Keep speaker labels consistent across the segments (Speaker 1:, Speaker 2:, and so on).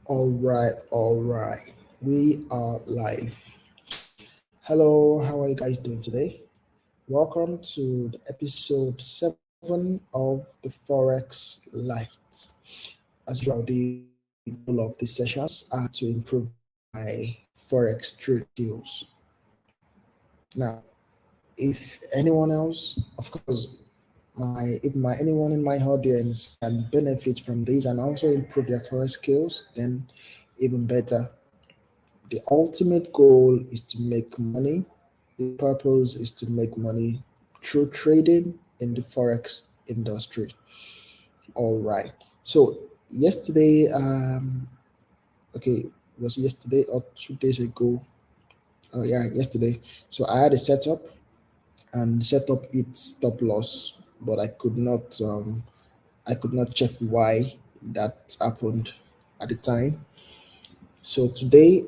Speaker 1: All right. We are live. Hello, how are you guys doing today? Welcome to the episode 7 of the FOREX Light. As usual, the goal of these sessions are to improve my FOREX trade skills. Now, if anyone else, of course, anyone in my audience can benefit from this and also improve their FOREX skills, then even better. The ultimate goal is to make money. The purpose is to make money through trading in the forex industry. All right. So yesterday, okay, was it yesterday or 2 days ago? Oh yeah, yesterday. So I had a setup and set up its stop loss, but I could not check why that happened at the time. So today,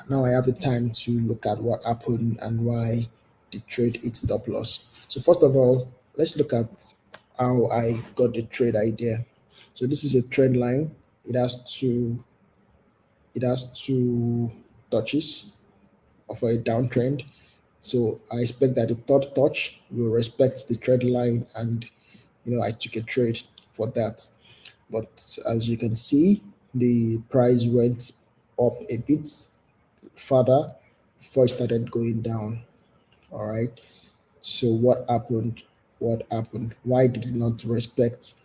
Speaker 1: now I have the time to look at what happened and why the trade hit stop loss. So first of all, let's look at how I got the trade idea. So this is a trend line. It has two touches of a downtrend. So I expect that the third touch will respect the trend line, and I took a trade for that. But as you can see, the price went up a bit further before it started going down. All right. So what happened? What happened? Why did it not respect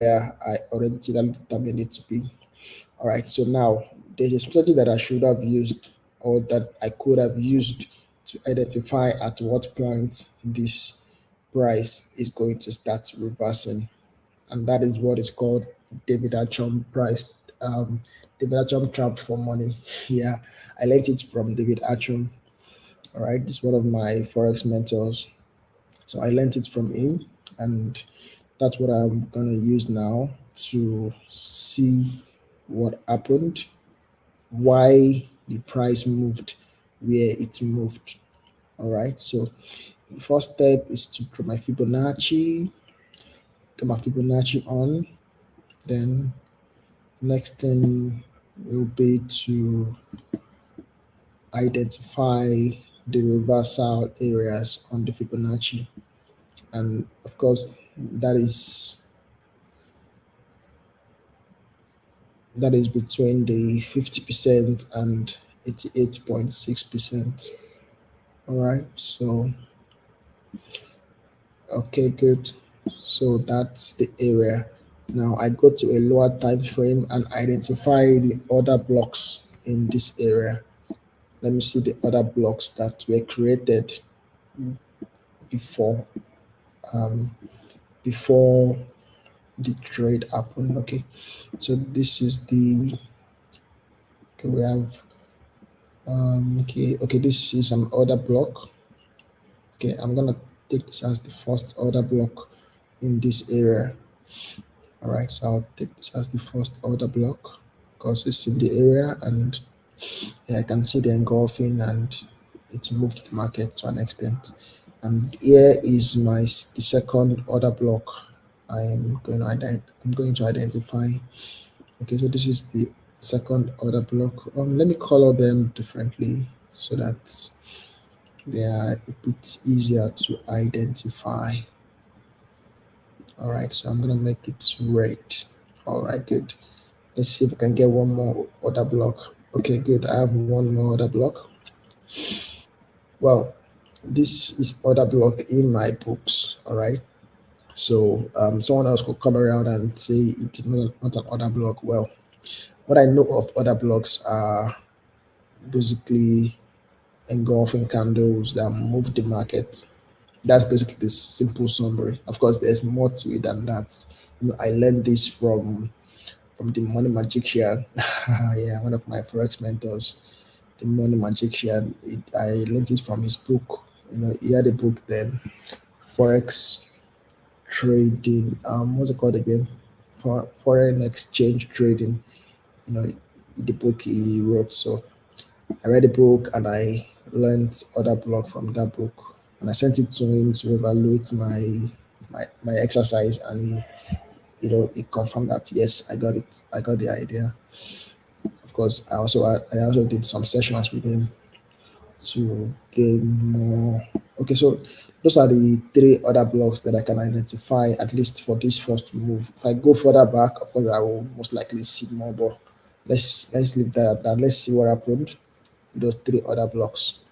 Speaker 1: where I originally determined it to be? All right. So now there's a strategy that I should have used, or that I could have used, to identify at what point this price is going to start reversing, and that is what is called David Achom price. Um, David Achom trap for money. Yeah, I learned it from David Achom. All right, this is one of my forex mentors. So I learned it from him, and that's what I'm gonna use now to see what happened, why the price moved where it moved. All right, so the first step is to put my Fibonacci, get my Fibonacci on. Then next thing will be to identify the reversal areas on the Fibonacci. And of course, that is between the 50% and 88.6%. All right, so okay, good. So that's the area. Now I go to a lower time frame and identify the other blocks in this area. Let me see the other blocks that were created before um, before the trade happened. Okay, so this is the okay. We have okay. This is an order block. Okay, I'm gonna take this as the first order block in this area. All right, so I'll take this as the first order block because it's in the area, and I can see the engulfing, and it moved the market to an extent. And here is the second order block. I'm going to identify. Okay, so this is the second order block. Let me color them differently so that they are a bit easier to identify. All right, so I'm gonna make it red. All right, good. Let's see if I can get one more order block. Okay, good. I have one more order block. Well, this is order block in my books. All right. So someone else could come around and say it is not an order block. Well, what I know of order blocks are basically engulfing candles that move the market. That's basically the simple summary. Of course, there's more to it than that. I learned this from the money magician. Yeah, one of my forex mentors, the money magician. I learned it from his book. He had a book then, forex trading. What's it called again? For foreign exchange trading. You know, the book he wrote. So I read the book and I learned other block from that book, and I sent it to him to evaluate my exercise, and he confirmed that yes, I got it. I got the idea. Of course, I also did some sessions with him to gain more. Okay, so those are the three other blocks that I can identify at least for this first move. If I go further back, of course, I will most likely see more. But let's leave that at that. Let's see what happened with those three other blocks.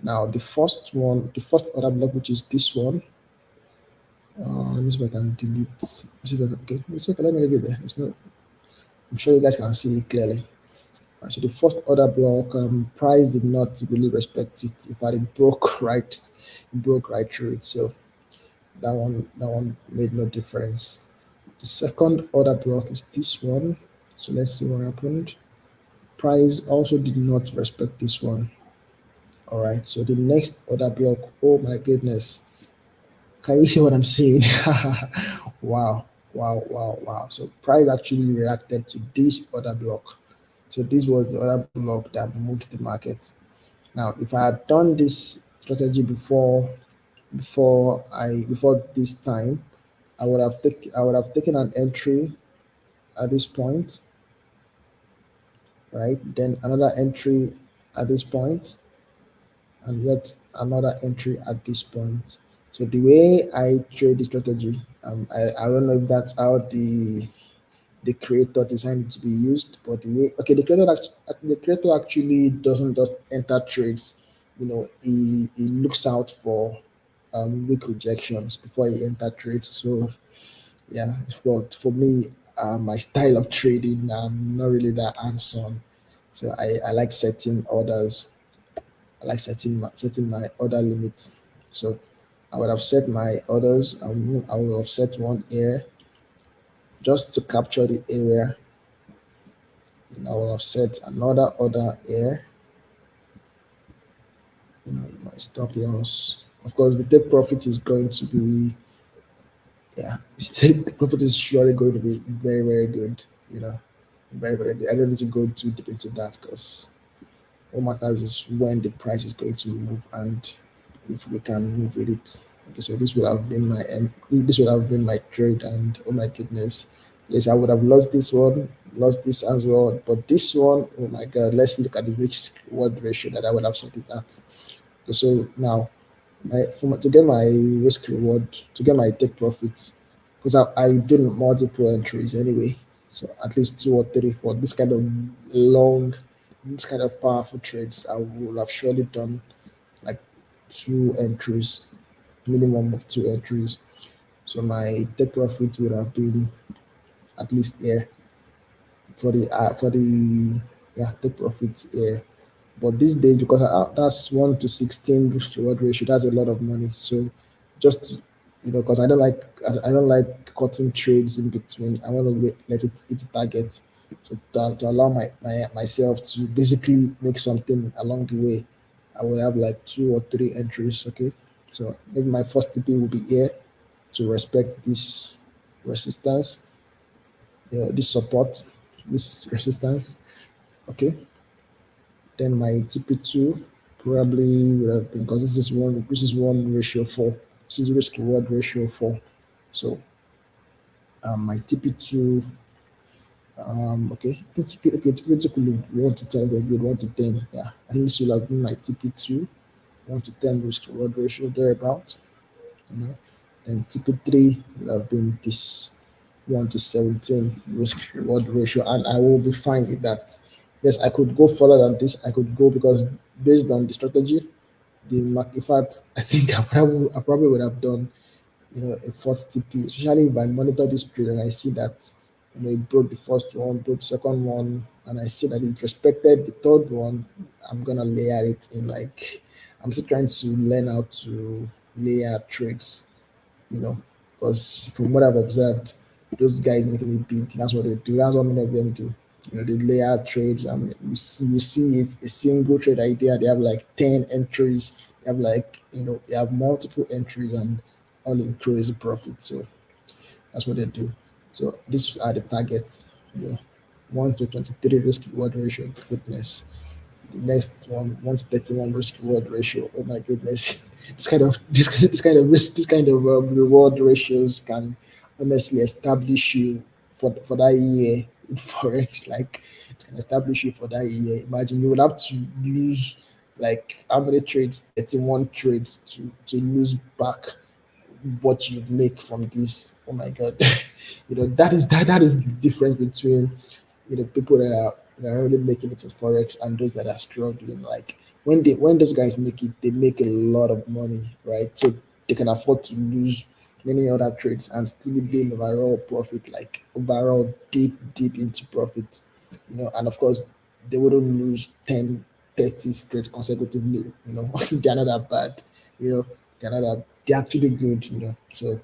Speaker 1: Now, the first other block, which is this one. Let me see if I can delete. Let me see if I can, okay, let me leave it there. It's not. I'm sure you guys can see it clearly. Right, so the first order block, price did not really respect it. In fact, it broke right through it. So that one made no difference. The second order block is this one. So let's see what happened. Price also did not respect this one. All right. So the next order block, oh my goodness, can you see what I'm saying? Wow, wow. So price actually reacted to this order block. So this was the other block that moved the market. Now, if I had done this strategy before this time, I would have taken an entry at this point, right? Then another entry at this point, and yet another entry at this point. So the way I trade the strategy, I don't know if that's how the creator designed it to be used, but the way okay, the creator actually doesn't just enter trades. You know, he looks out for weak rejections before he enter trades. So yeah, but for me, my style of trading, I'm not really that hands-on. So I like setting orders. I like setting my order limit. So I would have set my orders. I would have set one here just to capture the area. And I will have set another order here. My stop loss. Of course, the take profit is going to be, yeah, the profit is surely going to be very, very good. Very, very good. I don't need to go too deep into that because what matters is when the price is going to move and if we can move with it. Okay, so this would have been my trade, and oh my goodness, yes, I would have lost this one, lost this as well, but this one, oh my god, let's look at the risk reward ratio that I would have set it at. Okay, so now to get my risk reward, to get my take profits, because I did multiple entries anyway. So at least two or three for this kind of long, this kind of powerful trades, I would have surely done like two entries, minimum of two entries. So my take profit would have been at least here for the yeah take profit here. But these days, because that's 1 to 16 risk reward ratio, that's a lot of money. So just because I don't like cutting trades in between. I want to let it hit the target. So to allow myself to basically make something along the way, I will have like two or three entries. Okay, so maybe my first TP will be here to respect this resistance, this support, this resistance. Okay, then my TP2 probably would have been because this is one ratio four. This is risk reward ratio four. So my TP2 okay, I think TP2 could be 1 to 10, very good, 1 to 10. Yeah, I think this will have been my TP2, 1 to 10 risk reward ratio thereabout. You know, then TP3 would have been this 1 to 17 risk reward ratio, and I will be fine with that. Yes, I could go further than this. I could go because based on the strategy, in fact, I think I probably would have done a fourth TP, especially if I monitor this trade and I see that it broke the first one, broke the second one, and I see that it respected the third one. I'm gonna layer it in. Like I'm still trying to learn how to layer trades, you know, because from what I've observed, those guys making it big, that's what they do. That's what many of them do. They layer trades. I mean, you see a single trade idea, they have like 10 entries, they have like, they have multiple entries and all in crazy profit. So that's what they do. So these are the targets, 1 to 23 risk reward ratio. Goodness. The next one, 1 to 31 risk reward ratio. Oh my goodness. This kind of reward ratios can honestly establish you for that year. in forex, like it can establish you for that year. Imagine you would have to lose like how many trades, 31 trades to lose back what you make from this. Oh my god. That is the difference between people that are really making it in forex and those that are struggling. Like when those guys make it, they make a lot of money, right? So they can afford to lose many other trades and still be in overall profit, like overall deep into profit. And of course they wouldn't lose 10, 30 straight consecutively. They're not that bad. They're not that, they're actually good. So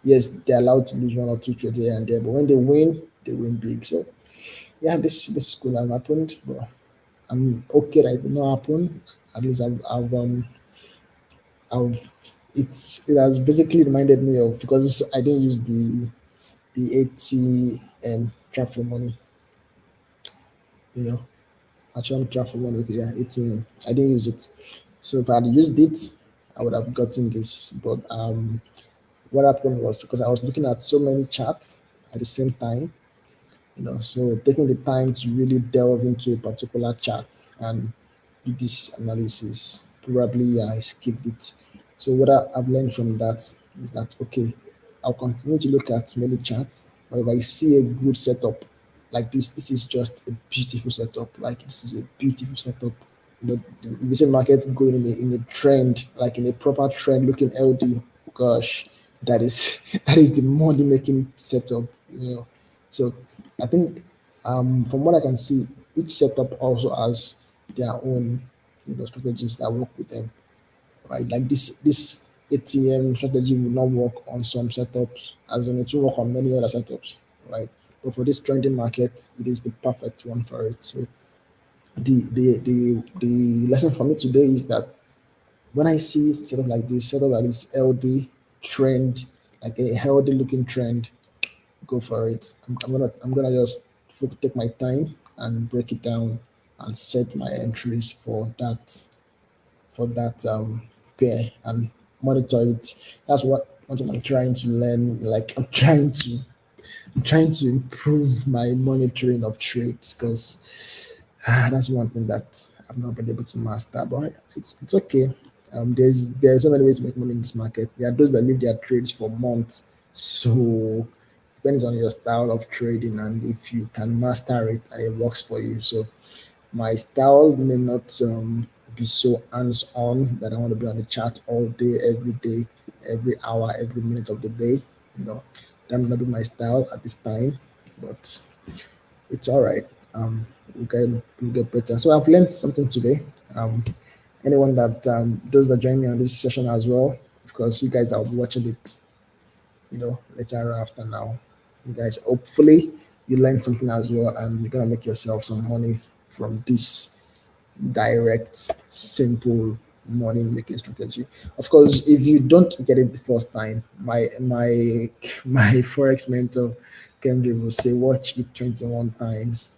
Speaker 1: yes, they're allowed to lose one or two trades here and there, but when they win big. So yeah, this could have happened, but I'm okay that it did not happen. At least I've it has basically reminded me of, because I didn't use the ATM trap for money, you know. Actual trap for money, okay, yeah, ATM. I didn't use it. So if I had used it, I would have gotten this. But what happened was, because I was looking at so many charts at the same time, so taking the time to really delve into a particular chart and do this analysis, probably I skipped it. So what I've learned from that is that, okay, I'll continue to look at many charts, but if I see a good setup like this is just a beautiful setup. Like this is a beautiful setup. The recent market going in a trend, like in a proper trend, looking LD. Gosh, that is that is the money making setup. So I think, from what I can see, each setup also has their own strategies that work with them, right? Like this ATM strategy will not work on some setups, as in it will work on many other setups, right? But for this trending market, it is the perfect one for it. So the lesson for me today is that when I see setup like this LD trend, like a healthy looking trend, go for it. I'm gonna just take my time and break it down and set my entries for that pair and monitor it. That's what one thing I'm trying to learn. Like I'm trying to improve my monitoring of trades, because that's one thing that I've not been able to master. But it's okay. There's so many ways to make money in this market. There are those that leave their trades for months. So depends on your style of trading and if you can master it and it works for you. So my style may not be so hands-on that I want to be on the chat all day, every day, every hour, every minute of the day. You know, that may not be my style at this time, but it's all right. We'll get better. So I've learned something today. Um, Anyone that those that join me on this session as well, of course, you guys that will be watching it, later after now. You guys, hopefully, you learned something as well, and you're gonna make yourself some money from this direct, simple money making strategy. Of course, if you don't get it the first time, my my forex mentor Kendrick will say, watch it 21 times.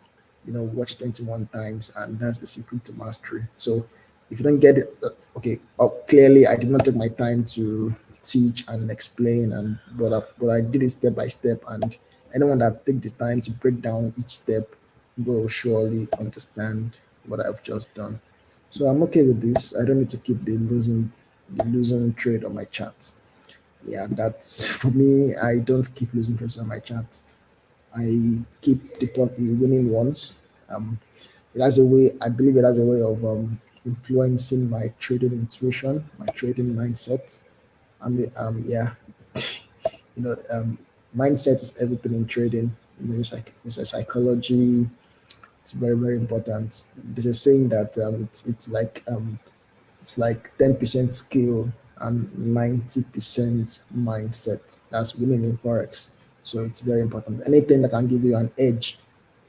Speaker 1: Watch 21 times, and that's the secret to mastery. So if you don't get it, okay, clearly I did not take my time to teach and explain, but I did it step by step, and anyone that take the time to break down each step will surely understand what I've just done. So I'm okay with this. I don't need to keep the losing trade on my chart. Yeah, that's for me. I don't keep losing trades on my chart. I keep the winning ones. It has a way. I believe it has a way of influencing my trading intuition, my trading mindset. Yeah, mindset is everything in trading. It's a psychology. It's very, very important. There's a saying that it's like 10% skill and 90% mindset. That's winning in forex. So it's very important. Anything that can give you an edge,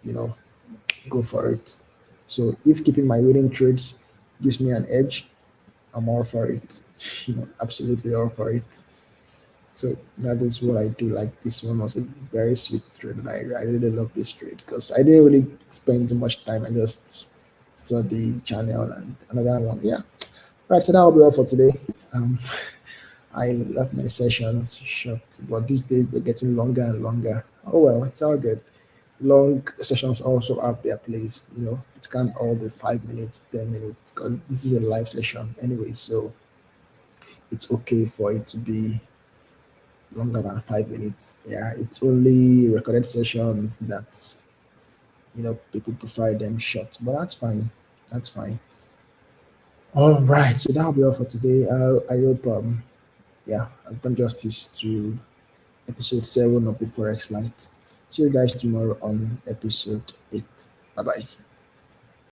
Speaker 1: you know, go for it. So if keeping my winning trades gives me an edge, I'm all for it. Absolutely all for it. So that is what I do. Like this one was a very sweet trade, and I really love this trade because I didn't really spend too much time. I just saw the channel and another one. Yeah. Right. So that will be all for today. Um, I love my sessions short, but these days they're getting longer and longer. Oh well, it's all good. long sessions also have their place. It can't all be 5 minutes, 10 minutes. 'Cause this is a live session anyway, so it's okay for it to be longer than 5 minutes. Yeah, it's only recorded sessions that people prefer them short, but that's fine. That's fine. All right, so that'll be all for today. I hope yeah, I've done justice to episode 7 of the Forex Light. See you guys tomorrow on episode 8. Bye bye.